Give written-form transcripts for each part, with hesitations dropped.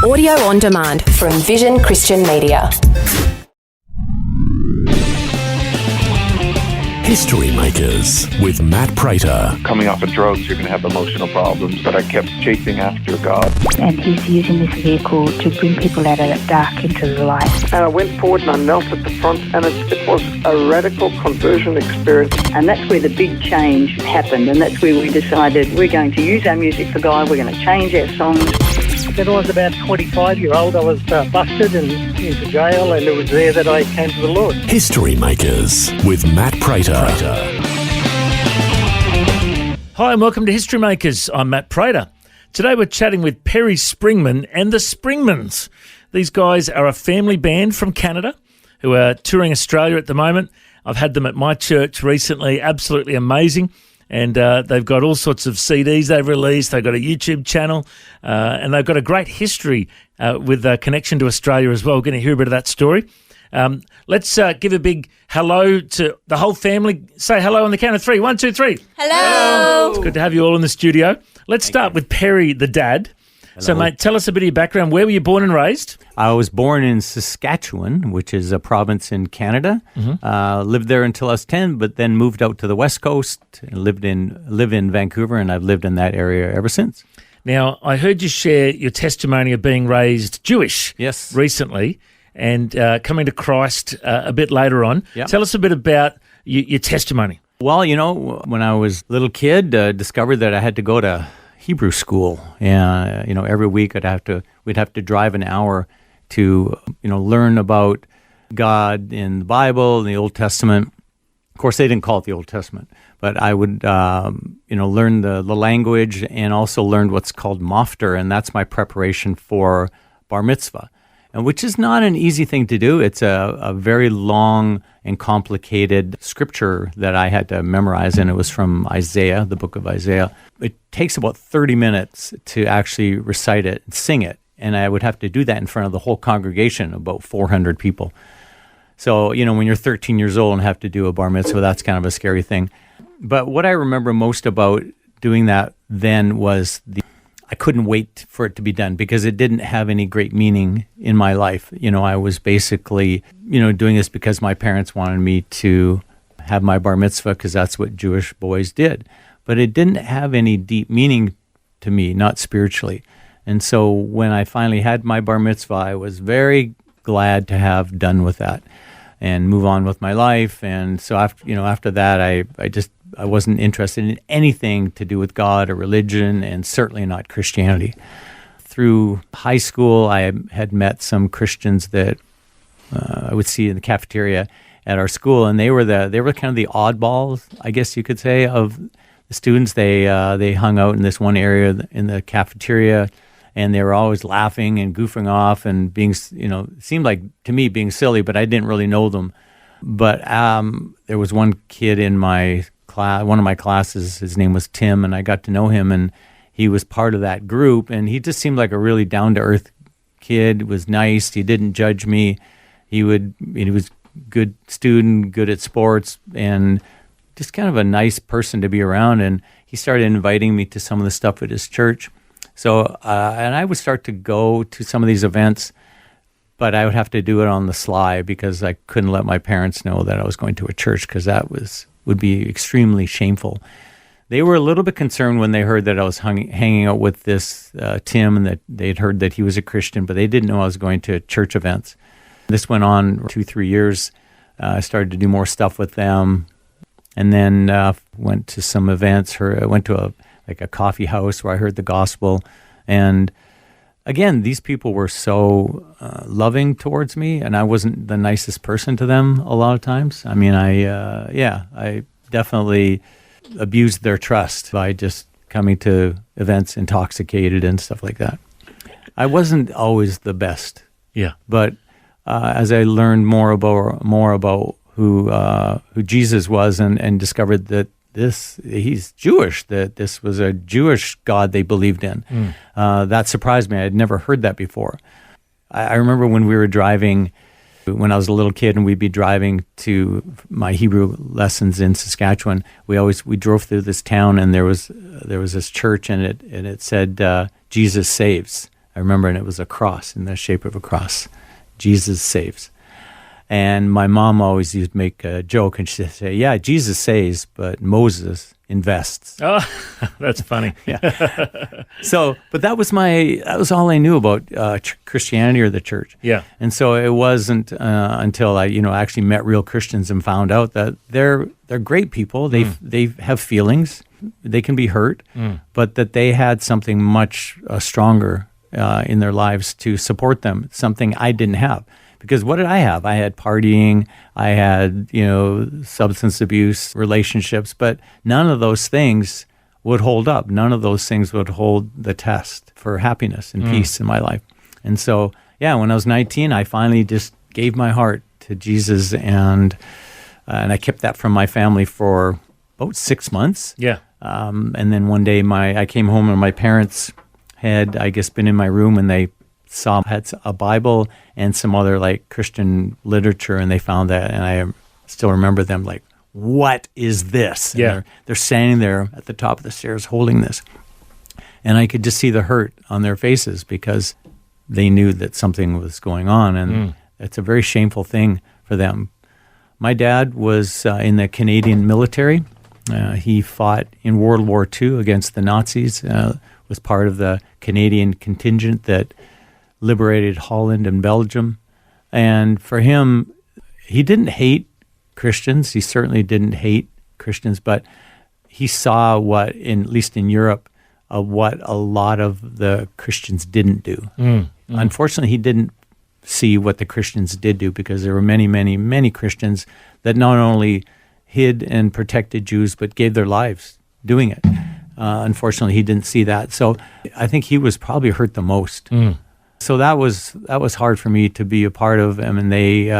Audio on demand from Vision Christian Media. History Makers with Matt Prater. Coming off of drugs, you're going to have emotional problems, but I kept chasing after God. And he's using this vehicle to bring people out of the dark into the light. And I went forward and I knelt at the front, and it was a radical conversion experience. And that's where the big change happened, and that's where we decided we're going to use our music for God, we're going to change our songs. When I was about 25-year-old, I was busted and into jail, and it was there that I came to the Lord. History Makers with Matt Prater. Hi and welcome to History Makers. I'm Matt Prater. Today we're chatting with Perry Springman and the Springmans. These guys are a family band from Canada who are touring Australia at the moment. I've had them at my church recently, absolutely amazing. And they've got all sorts of CDs they've released. They've got a YouTube channel, and they've got a great history with a connection to Australia as well. We're going to hear a bit of that story. Let's give a big hello to the whole family. Say hello on the count of three. 1, 2, 3. Hello. It's good to have you all in the studio. Let's start with Perry, the dad. Hello. So, mate, tell us a bit of your background. Where were you born and raised? I was born in Saskatchewan, which is a province in Canada. Lived there until I was 10, but then moved out to the West Coast, live in Vancouver, and I've lived in that area ever since. Now, I heard you share your testimony of being raised Jewish recently and coming to Christ a bit later on. Yep. Tell us a bit about your testimony. Well, when I was a little kid, discovered that I had to go to Hebrew school. Every week we'd have to drive an hour to, learn about God in the Bible, in the Old Testament. Of course, they didn't call it the Old Testament, but I would, learn the language and also learned what's called mafter, and that's my preparation for bar mitzvah, and which is not an easy thing to do. It's a very long and complicated scripture that I had to memorize, and it was from Isaiah, the book of Isaiah. It takes about 30 minutes to actually recite it and sing it, and I would have to do that in front of the whole congregation, about 400 people. So, when you're 13 years old and have to do a bar mitzvah, that's kind of a scary thing. But what I remember most about doing that then was I couldn't wait for it to be done because it didn't have any great meaning in my life. I was basically, doing this because my parents wanted me to have my bar mitzvah because that's what Jewish boys did. But it didn't have any deep meaning to me, not spiritually. And so when I finally had my bar mitzvah, I was very glad to have done with that and move on with my life. And so after that, I wasn't interested in anything to do with God or religion, and certainly not Christianity. Through high school, I had met some Christians that I would see in the cafeteria at our school, and they were kind of the oddballs, I guess you could say, of the students. They hung out in this one area in the cafeteria, and they were always laughing and goofing off and being, seemed like to me being silly, but I didn't really know them. But there was one kid in my class, one of my classes, his name was Tim, and I got to know him, and he was part of that group, and he just seemed like a really down-to-earth kid, was nice, he didn't judge me, he was good student, good at sports, and just kind of a nice person to be around. And he started inviting me to some of the stuff at his church. So, and I would start to go to some of these events, but I would have to do it on the sly because I couldn't let my parents know that I was going to a church because that would be extremely shameful. They were a little bit concerned when they heard that I was hanging out with this Tim, and that they'd heard that he was a Christian, but they didn't know I was going to church events. This went on 2-3 years. I started to do more stuff with them, and then went to some events. I went to a coffee house where I heard the gospel, and again, these people were so loving towards me, and I wasn't the nicest person to them a lot of times. I mean, I definitely abused their trust by just coming to events intoxicated and stuff like that. I wasn't always the best. Yeah. But as I learned more about who Jesus was and discovered that he's Jewish, that this was a Jewish God they believed in. That surprised me. I had never heard that before. I remember when we were driving, when I was a little kid, and we'd be driving to my Hebrew lessons in Saskatchewan. We drove through this town, and there was this church, and it said Jesus saves. I remember, and it was a cross in the shape of a cross. Jesus saves. And my mom always used to make a joke, and she'd say, yeah, Jesus saves, but Moses invests. Oh, that's funny. So, but that was all I knew about Christianity or the church. Yeah. And so it wasn't until I, actually met real Christians and found out that they're great people. They have feelings. They can be hurt, but that they had something much stronger in their lives to support them, something I didn't have. Because what did I have? I had partying, I had, substance abuse, relationships, but none of those things would hold up. None of those things would hold the test for happiness and peace in my life. And so, when I was 19, I finally just gave my heart to Jesus, and I kept that from my family for about 6 months. Yeah. And then one day I came home and my parents had, I guess, been in my room, and they had a Bible and some other like Christian literature, and they found that, and I still remember them like, what is this? And Yeah. they're standing there at the top of the stairs holding this, and I could just see the hurt on their faces because they knew that something was going on, and it's a very shameful thing for them. My dad was in the Canadian military. He fought in World War II against the Nazis, was part of the Canadian contingent that liberated Holland and Belgium. And for him, he didn't hate Christians. He certainly didn't hate Christians, but he saw what, at least in Europe, what a lot of the Christians didn't do. Unfortunately, he didn't see what the Christians did do, because there were many, many, many Christians that not only hid and protected Jews, but gave their lives doing it. Unfortunately, he didn't see that. So I think he was probably hurt the most. So that was hard for me to be a part of. I mean, they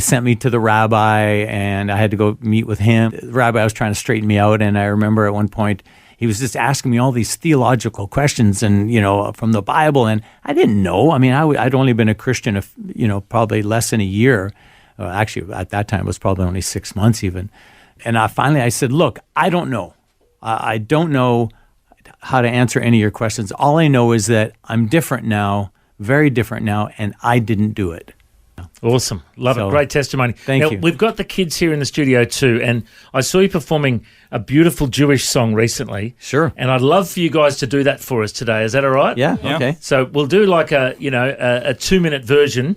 sent me to the rabbi, and I had to go meet with him. The rabbi was trying to straighten me out, and I remember at one point he was just asking me all these theological questions, and from the Bible, and I didn't know. I mean, I'd only been a Christian, probably less than a year. Actually, at that time, it was probably only 6 months even. And finally, I said, "Look, I don't know. I don't know how to answer any of your questions. All I know is that I'm different now, very different now, and I didn't do it." Awesome. Love it. Great testimony. Thank you. We've got the kids here in the studio too, and I saw you performing a beautiful Jewish song recently. Sure. And I'd love for you guys to do that for us today. Is that all right? Yeah. Okay. So we'll do like a 2-minute version,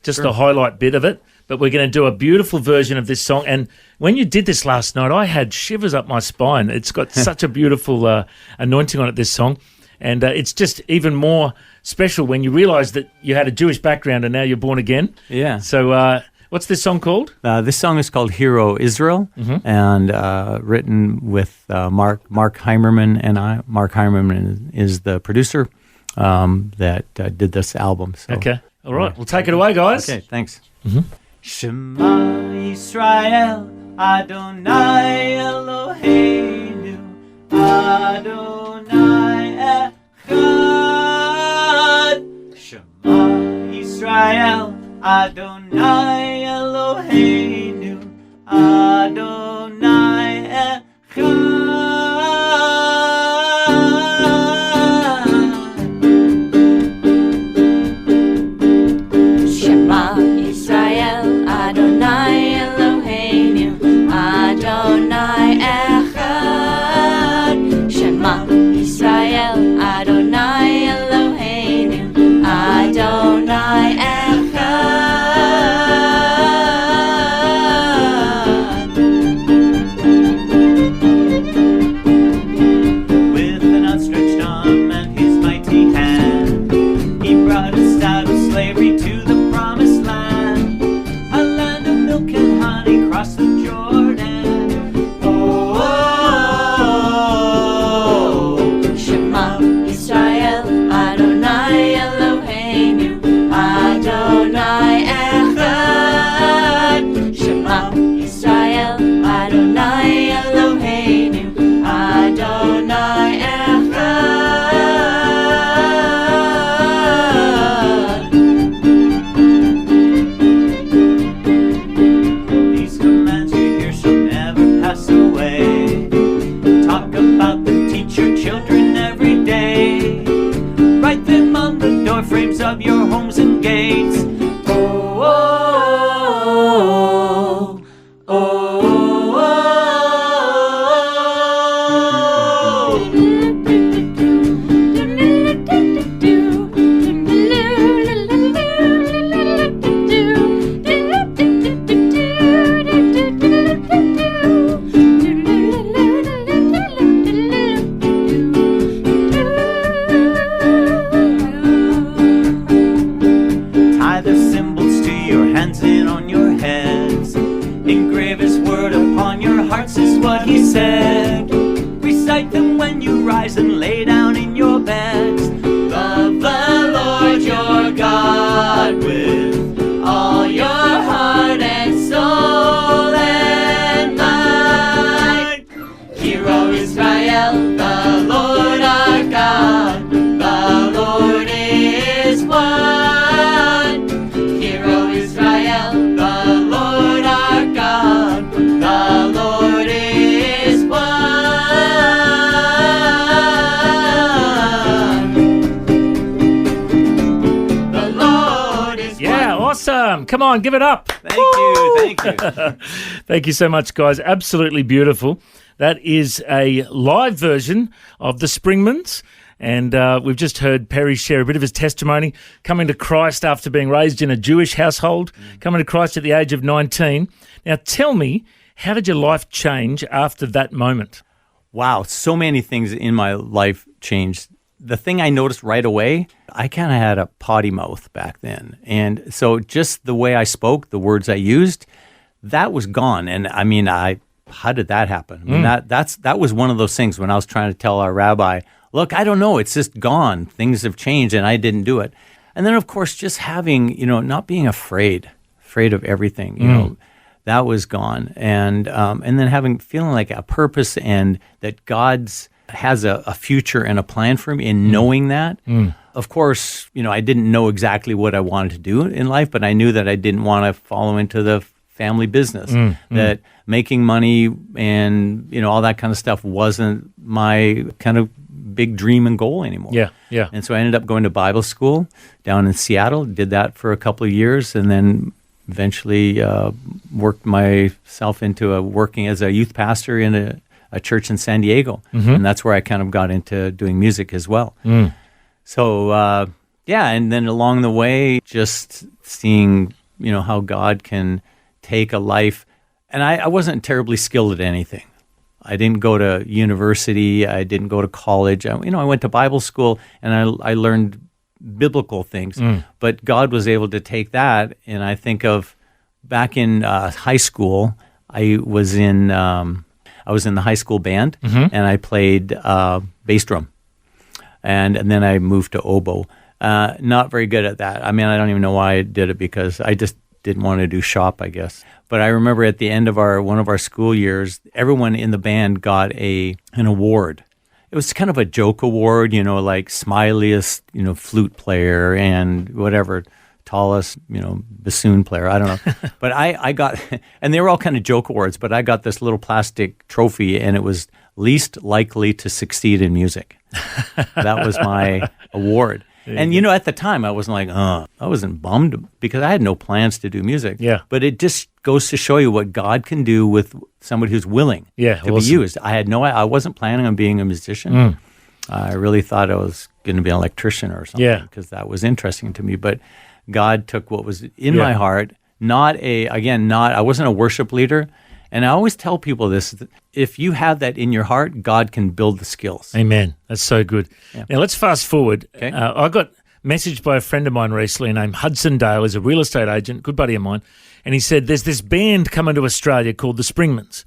just a highlight bit of it. But we're going to do a beautiful version of this song. And when you did this last night, I had shivers up my spine. It's got such a beautiful anointing on it, this song. And it's just even more special when you realise that you had a Jewish background and now you're born again. Yeah. So what's this song called? This song is called Hero Israel, and written with Mark Heimermann and I. Mark Heimermann is the producer that did this album. So. Okay. All right. We'll take it away, guys. Okay, thanks. Shema Yisrael, Adonai Eloheinu, Adonai Echad. Shema Yisrael, Adonai Eloheinu, Adonai Echad. Shema Yisrael, Adonai Eloheinu, Adonai Echad. Shema Yisrael, Adonai Eloheinu, Adonai Echad. frames of your homes and gates. Oh, oh, oh, oh, tie the symbols to your hands and on your heads. Engrave his word upon your hearts is what he said. Recite them when you rise and lay down in your beds. Love the Lord your God with all your heart and soul and might. Hear, O Israel, the Lord our God, the Lord is one. Hear, O Israel, the Lord our God, the Lord is one. The Lord is Yeah, one. awesome. Come on, give it up. Thank you, thank you. Thank you so much, guys. Absolutely beautiful. That is a live version of the Springmans. And we've just heard Perry share a bit of his testimony, coming to Christ after being raised in a Jewish household, coming to Christ at the age of 19. Now, tell me, how did your life change after that moment? Wow, so many things in my life changed. The thing I noticed right away, I kind of had a potty mouth back then. And so just the way I spoke, the words I used, that was gone. And I mean, how did that happen? I mean, that was one of those things when I was trying to tell our rabbi, look, I don't know, it's just gone. Things have changed and I didn't do it. And then, of course, just having, not being afraid of everything, you know, that was gone. And then feeling like a purpose and that God's has a future and a plan for me, and knowing that. Of course, I didn't know exactly what I wanted to do in life, but I knew that I didn't want to follow into the family business, that making money and, all that kind of stuff wasn't my kind of big dream and goal anymore. Yeah. And so I ended up going to Bible school down in Seattle, did that for a couple of years, and then eventually worked myself into working as a youth pastor in a church in San Diego. And that's where I kind of got into doing music as well. So, and then along the way, just seeing, how God can take a life. And I wasn't terribly skilled at anything. I didn't go to university. I didn't go to college. I went to Bible school and I learned biblical things. But God was able to take that. And I think of back in high school, I was in the high school band and I played bass drum. And then I moved to oboe. Not very good at that. I mean, I don't even know why I did it, because I just didn't want to do shop, I guess. But I remember at the end of one of our school years, everyone in the band got an award. It was kind of a joke award, like smiliest, flute player and whatever, tallest, bassoon player. I don't know. But I got, and they were all kind of joke awards, but I got this little plastic trophy, and it was least likely to succeed in music. That was my award. And, at the time, I wasn't like, I wasn't bummed, because I had no plans to do music. Yeah. But it just goes to show you what God can do with somebody who's willing to be used. I wasn't planning on being a musician. I really thought I was going to be an electrician or something, because that was interesting to me. But God took what was in my heart, I wasn't a worship leader. And I always tell people this, if you have that in your heart, God can build the skills. Amen. That's so good. Yeah. Now, let's fast forward. Okay. I got messaged by a friend of mine recently named Hudson Dale. He's a real estate agent, good buddy of mine. And he said, there's this band coming to Australia called the Springmans.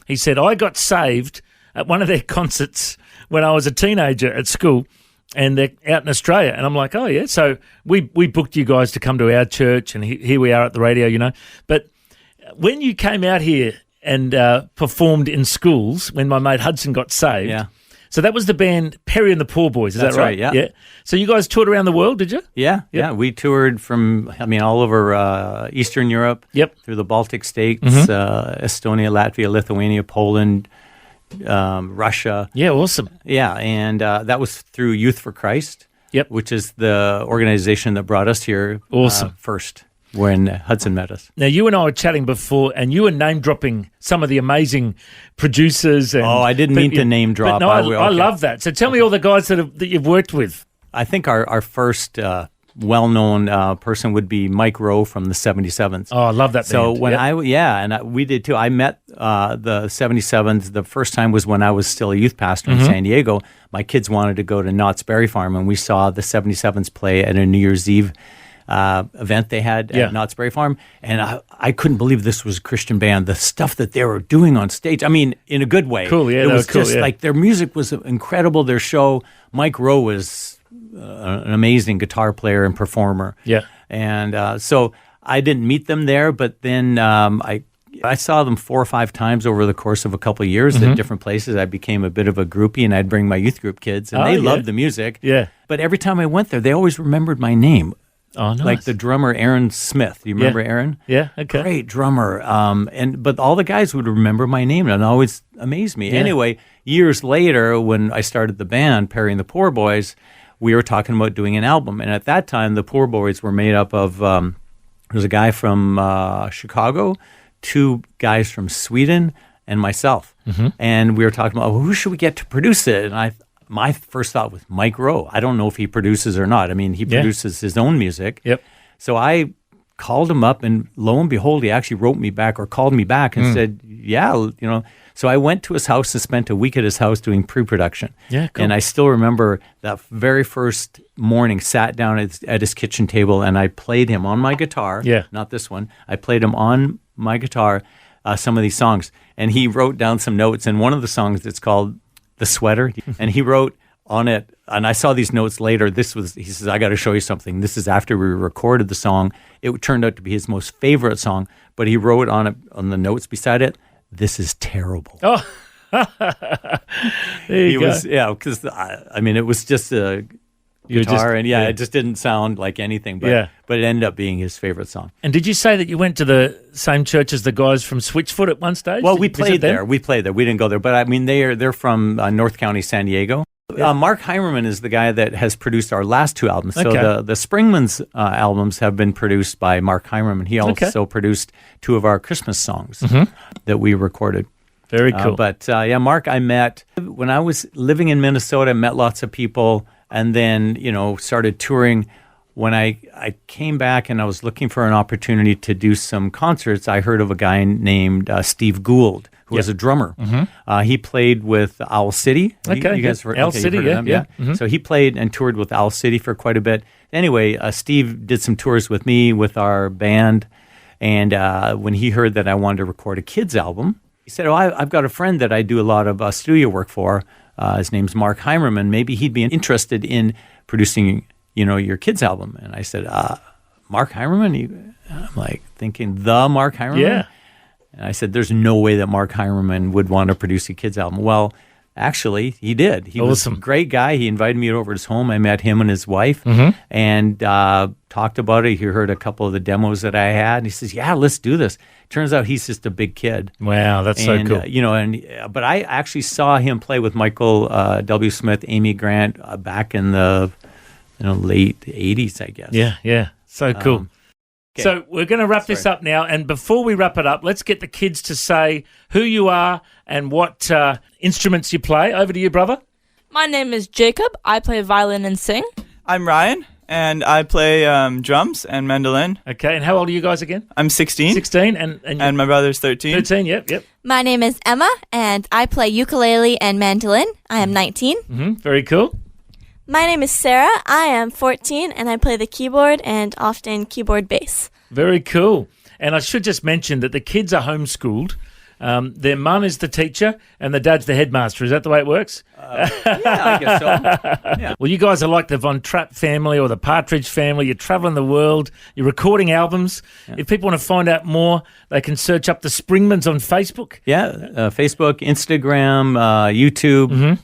He said, I got saved at one of their concerts when I was a teenager at school, and they're out in Australia. And I'm like, oh, yeah. So we booked you guys to come to our church, and here we are at the radio, But when you came out here and performed in schools, when my mate Hudson got saved, so that was the band Perry and the Poor Boys, is That's that right? Yeah. So you guys toured around the world, did you? Yeah. We toured all over Eastern Europe, through the Baltic states, Estonia, Latvia, Lithuania, Poland, Russia. Yeah, awesome. Yeah, and that was through Youth for Christ. Yep. which is the organization that brought us here first when Hudson met us. Now, you and I were chatting before, and you were name-dropping some of the amazing producers. And, I didn't mean to name drop. But no, I love that. So tell me all the guys that you've worked with. I think our first well-known person would be Mike Rowe from the 77s. Oh, I love that So band. when we did too. I met the 77s. The first time was when I was still a youth pastor in San Diego. My kids wanted to go to Knott's Berry Farm, and we saw the 77s play at a New Year's Eve event they had at Knott's Berry Farm, and I couldn't believe this was a Christian band. The stuff that they were doing on stage, I mean, in a good way. Cool, yeah. It was cool, just like their music was incredible. Their show, Mike Rowe was an amazing guitar player and performer. Yeah. And so I didn't meet them there, but then I saw them 4 or 5 times over the course of a couple of years at different places. I became a bit of a groupie, and I'd bring my youth group kids, and they loved the music. Yeah. But every time I went there, they always remembered my name. Oh, nice. Like the drummer Aaron Smith. Do you remember Aaron? Yeah, okay. Great drummer. But all the guys would remember my name, and it always amazed me. Yeah. Anyway, years later, when I started the band, Perry and the Poor Boys, we were talking about doing an album. And at that time, the Poor Boys were made up of, there was a guy from Chicago, 2 guys from Sweden, and myself. And we were talking about, who should we get to produce it? And my first thought was Mike Rowe. I don't know if he produces or not. I mean, he produces his own music. Yep. So I called him up, and lo and behold, he actually wrote me back or called me back and said, So I went to his house and spent a week at his house doing pre-production. Yeah, cool. And I still remember that very first morning, sat down at his kitchen table, and I played him on my guitar. Yeah. Not this one. I played him on my guitar some of these songs. And he wrote down some notes. And one of the songs, it's called The Sweater. And he wrote on it, and I saw these notes later. He says, I got to show you something. This is after we recorded the song. It turned out to be his most favorite song, but he wrote on it, on the notes beside it, this is terrible. Oh, there you go. Because I mean, it was just a guitar, it just didn't sound like anything. But it ended up being his favorite song. And did you say that you went to the same church as the guys from Switchfoot at one stage? Well, we played there. We didn't go there, but I mean, they're from North County, San Diego. Mark Heimermann is the guy that has produced our last 2 albums. Okay. So the Springmans albums have been produced by Mark Heimermann. He also produced 2 of our Christmas songs that we recorded. Very cool. Mark, I met when I was living in Minnesota, met lots of people, and then, started touring. When I came back and I was looking for an opportunity to do some concerts, I heard of a guy named Steve Gould, who was a drummer. He played with Owl City. Okay, you guys Owl City, yeah. So he played and toured with Owl City for quite a bit. Anyway, Steve did some tours with me, with our band, and when he heard that I wanted to record a kids album, he said, I've got a friend that I do a lot of studio work for. His name's Mark Heimermann. Maybe he'd be interested in producing your kids' album. And I said, Mark Heimermann? I'm like thinking, the Mark Heimermann? Yeah. And I said, there's no way that Mark Heimermann would want to produce a kids' album. Well, actually, he did. He was a great guy. He invited me over to his home. I met him and his wife and talked about it. He heard a couple of the demos that I had. And he says, yeah, let's do this. Turns out he's just a big kid. Wow, that's so cool. But I actually saw him play with Michael W. Smith, Amy Grant back in the late 80s, I guess. Yeah. So cool. Okay. So we're going to wrap this up now. And before we wrap it up, let's get the kids to say who you are and what instruments you play. Over to you, brother. My name is Jacob. I play violin and sing. I'm Ryan, and I play drums and mandolin. Okay, and how old are you guys again? I'm 16. 16, and my brother's 13. 13, yep. My name is Emma, and I play ukulele and mandolin. I am 19. Very cool. My name is Sarah. I am 14, and I play the keyboard and often keyboard bass. Very cool. And I should just mention that the kids are homeschooled. Their mum is the teacher and the dad's the headmaster. Is that the way it works? I guess so. Yeah. Well, you guys are like the Von Trapp family or the Partridge family. You're traveling the world. You're recording albums. Yeah. If people want to find out more, they can search up the Springmans on Facebook. Yeah, Facebook, Instagram, YouTube,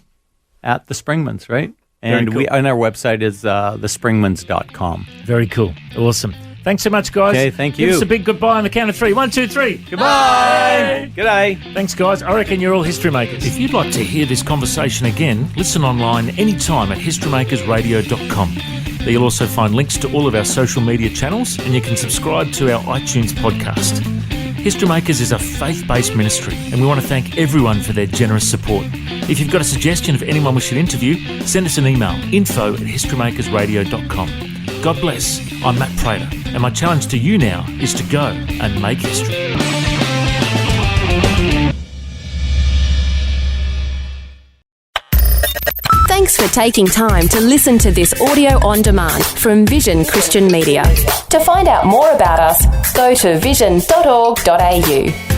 at the Springmans, right? And cool. our website is thespringmans.com. Very cool. Awesome. Thanks so much, guys. Okay, thank you. Give us a big goodbye on the count of 3. 1, 2, 3. Goodbye. G'day. Thanks, guys. I reckon you're all history makers. If you'd like to hear this conversation again, listen online anytime at historymakersradio.com. There you'll also find links to all of our social media channels, and you can subscribe to our iTunes podcast. History Makers is a faith-based ministry, and we want to thank everyone for their generous support. If you've got a suggestion of anyone we should interview, send us an email, info@historymakersradio.com. God bless. I'm Matt Prater, and my challenge to you now is to go and make history. Thanks for taking time to listen to this audio on demand from Vision Christian Media. To find out more about us, go to vision.org.au.